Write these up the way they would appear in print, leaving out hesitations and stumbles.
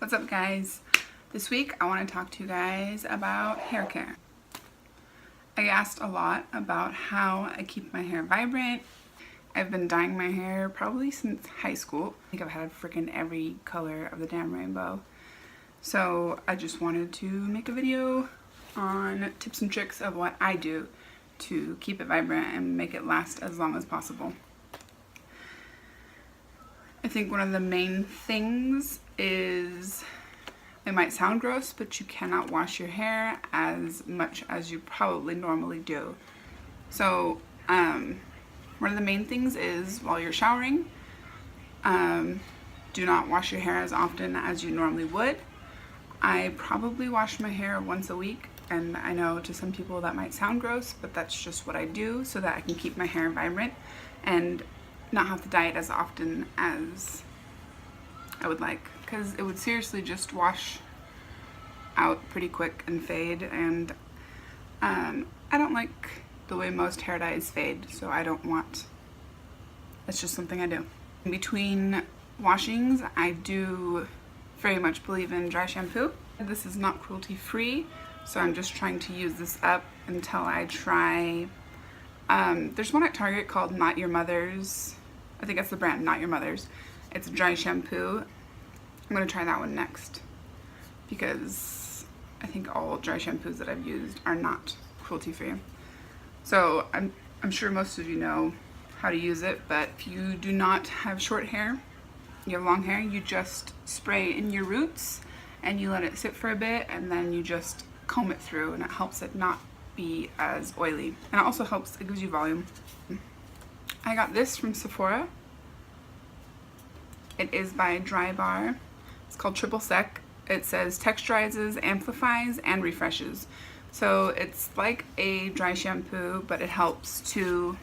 What's up, guys? This week I want to talk to you guys about hair care. I get asked a lot about how I keep my hair vibrant. I've been dyeing my hair probably since high school. I think I've had freaking every color of the damn rainbow. So I just wanted to make a video on tips and tricks of what I do to keep it vibrant and make it last as long as possible. I think one of the main things is, it might sound gross, but you cannot wash your hair as much as you probably normally do. So one of the main things is while you're showering, do not wash your hair as often as you normally would. I probably wash my hair once a week, and I know to some people that might sound gross, but that's just what I do so that I can keep my hair vibrant and not have to dye it as often as I would like, because it would seriously just wash out pretty quick and fade, and I don't like the way most hair dyes fade, so I don't want, it's just something I do. In between washings, I do very much believe in dry shampoo. This is not cruelty free, so I'm just trying to use this up until I try, there's one at Target called Not Your Mother's, I think that's the brand, Not Your Mother's. It's a dry shampoo. I'm going to try that one next because I think all dry shampoos that I've used are not cruelty free. So I'm sure most of you know how to use it, but if you do not have short hair, you have long hair, you just spray in your roots and you let it sit for a bit, and then you just comb it through, and it helps it not be as oily. And it also helps, it gives you volume. I got this from Sephora. It is by Dry Bar. It's called Triple Sec. It says texturizes, amplifies, and refreshes. So it's like a dry shampoo, but it helps to,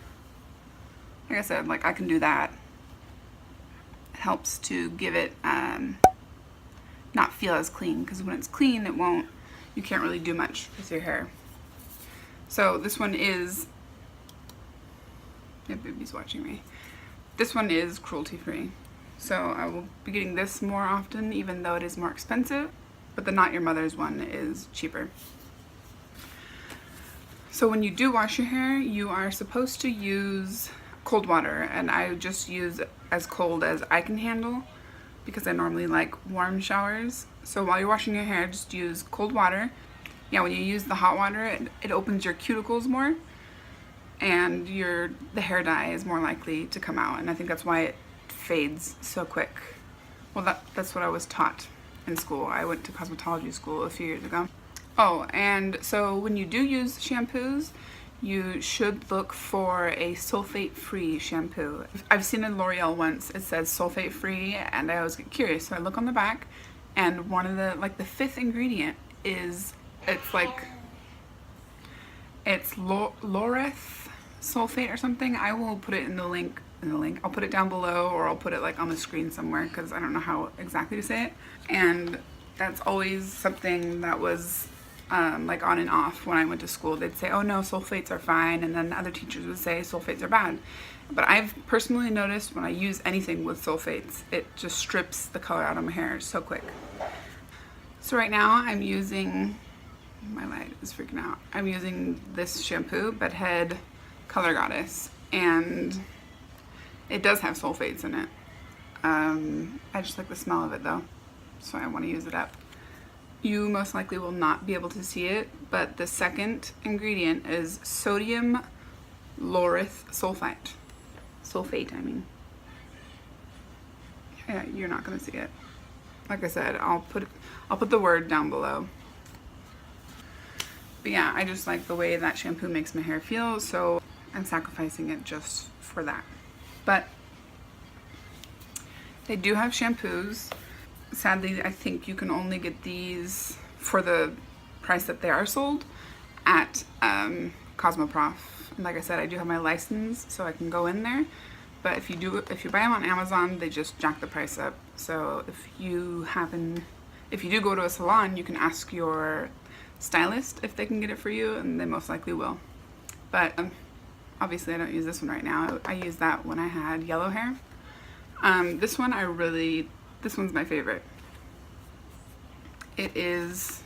like I said, like I can do that. It helps to give it not feel as clean, because when it's clean, it won't, you can't really do much with your hair. So this one is, yeah, baby's watching me. This one is cruelty free. So I will be getting this more often, even though it is more expensive, but the Not Your Mother's one is cheaper. So when you do wash your hair, you are supposed to use cold water, and I just use as cold as I can handle because I normally like warm showers. So while you're washing your hair, just use cold water. Yeah, when you use the hot water, it opens your cuticles more, and the hair dye is more likely to come out, and I think that's why it fades so quick. Well, that's what I was taught in school. I went to cosmetology school a few years ago. Oh, and so when you do use shampoos, you should look for a sulfate-free shampoo. I've seen a L'Oreal once, it says sulfate-free, and I always get curious, so I look on the back, and one of the, like the fifth ingredient is, it's Laurel Sulfate or something. I will put it in the link. I'll put it down below, or I'll put it like on the screen somewhere, because I don't know how exactly to say it. And that's always something that was like on and off when I went to school. They'd say, oh no, sulfates are fine, and then other teachers would say sulfates are bad. But I've personally noticed when I use anything with sulfates, it just strips the color out of my hair so quick. So right now I'm using, my light is freaking out. I'm using this shampoo, Bedhead Color Goddess, and it does have sulfates in it. I just like the smell of it though, so I want to use it up. You most likely will not be able to see it, but the second ingredient is sodium Laurel Sulfate. Sulfate, I mean. Yeah, you're not gonna see it. Like I said, I'll put the word down below. But yeah, I just like the way that shampoo makes my hair feel, so I'm sacrificing it just for that. But they do have shampoos. Sadly, I think you can only get these for the price that they are sold at Cosmoprof. And like I said, I do have my license, so I can go in there. But if you buy them on Amazon, they just jack the price up. So if you do go to a salon, you can ask your stylist if they can get it for you, and they most likely will. But obviously I don't use this one right now. I used that when I had yellow hair. This one's my favorite. It is,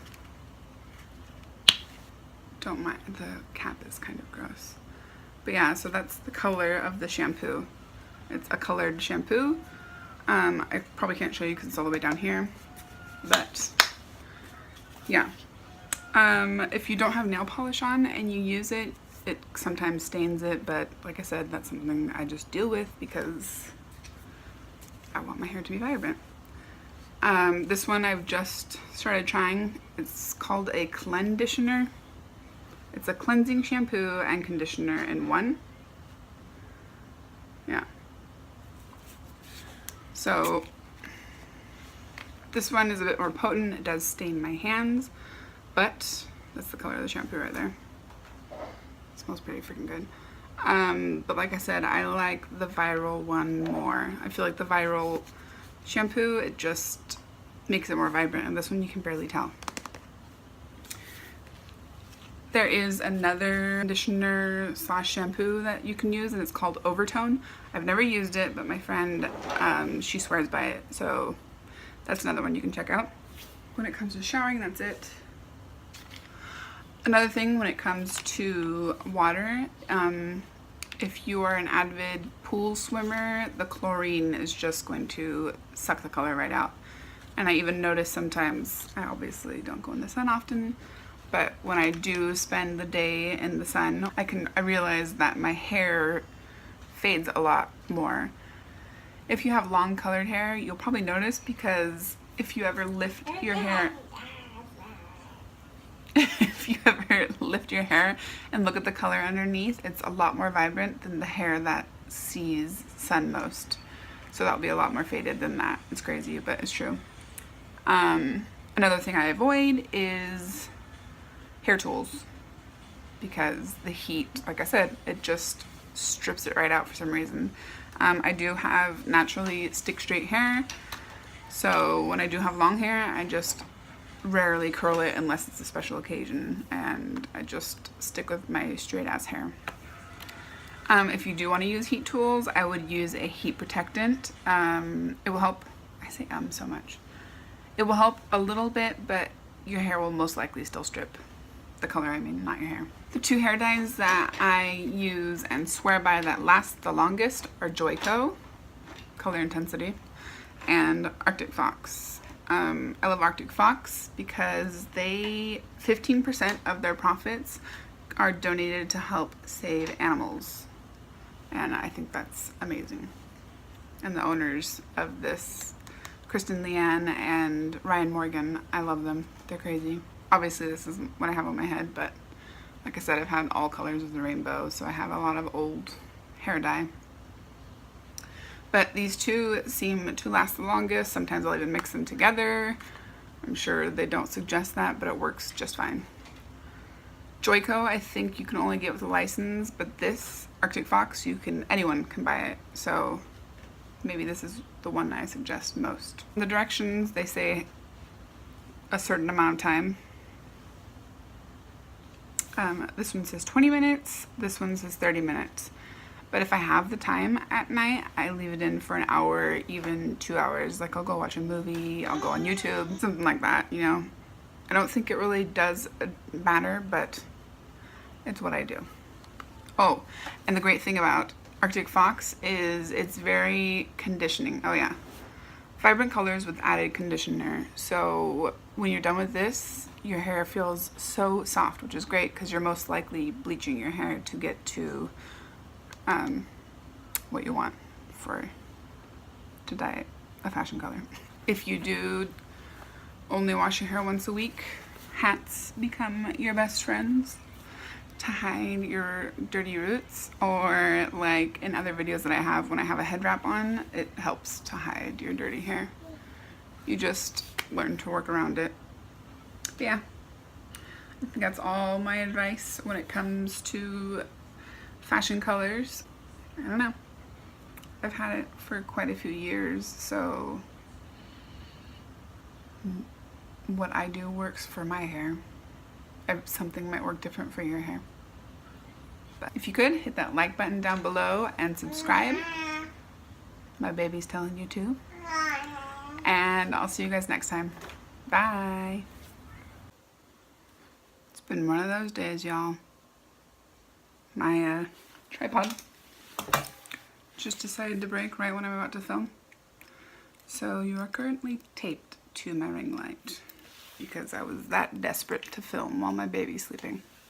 don't mind, the cap is kind of gross. But yeah, so that's the color of the shampoo. It's a colored shampoo. I probably can't show you because it's all the way down here. But yeah. If you don't have nail polish on and you use it, it sometimes stains it. But like I said, that's something I just deal with because I want my hair to be vibrant. This one I've just started trying. It's called a Clenditioner. It's a cleansing shampoo and conditioner in one. Yeah. So this one is a bit more potent. It does stain my hands, but that's the color of the shampoo right there. It smells pretty freaking good. But like I said, I like the Viral one more. I feel like the Viral shampoo, it just makes it more vibrant, and this one you can barely tell. There is another conditioner / shampoo that you can use, and it's called Overtone. I've never used it, but my friend, she swears by it, so that's another one you can check out. When it comes to showering, that's it. Another thing when it comes to water, if you are an avid pool swimmer, the chlorine is just going to suck the color right out. And I even notice sometimes, I obviously don't go in the sun often, but when I do spend the day in the sun, I realize that my hair fades a lot more. If you have long colored hair, you'll probably notice, because if you ever lift your hair and look at the color underneath, it's a lot more vibrant than the hair that sees sun most. So that'll be a lot more faded than that. It's crazy, but it's true. Another thing I avoid is hair tools, because the heat, like I said, it just strips it right out for some reason. I do have naturally stick straight hair, so when I do have long hair, I just rarely curl it unless it's a special occasion, and I just stick with my straight ass hair. If you do want to use heat tools, I would use a heat protectant. It will help. I say so much. It will help a little bit, but your hair will most likely still strip. The color, I mean, not your hair. The two hair dyes that I use and swear by that last the longest are Joico, Color Intensity, and Arctic Fox. I love Arctic Fox because 15% of their profits are donated to help save animals. And I think that's amazing. And the owners of this, Kristen Leanne and Ryan Morgan, I love them. They're crazy. Obviously this is what I have on my head, but like I said, I've had all colors of the rainbow, so I have a lot of old hair dye. But these two seem to last the longest. Sometimes I'll even mix them together. I'm sure they don't suggest that, but it works just fine. Joico, I think you can only get with a license, but this Arctic Fox, anyone can buy it. So maybe this is the one I suggest most. The directions, they say a certain amount of time. This one says 20 minutes, this one says 30 minutes. But if I have the time at night, I leave it in for an hour, even 2 hours. Like I'll go watch a movie, I'll go on YouTube, something like that, you know. I don't think it really does matter, but it's what I do. Oh, and the great thing about Arctic Fox is it's very conditioning. Oh yeah. Vibrant colors with added conditioner. So when you're done with this, your hair feels so soft, which is great because you're most likely bleaching your hair to get to what you want to dye it a fashion color. If you do only wash your hair once a week, hats become your best friends to hide your dirty roots, or like in other videos that I have, when I have a head wrap on, it helps to hide your dirty hair. You just learn to work around it. But yeah, I think that's all my advice when it comes to fashion colors. I don't know. I've had it for quite a few years, so what I do works for my hair. Something might work different for your hair. But if you could, hit that like button down below and subscribe. My baby's telling you to. And I'll see you guys next time. Bye. It's been one of those days, y'all. My tripod just decided to break right when I'm about to film. So you are currently taped to my ring light because I was that desperate to film while my baby's sleeping.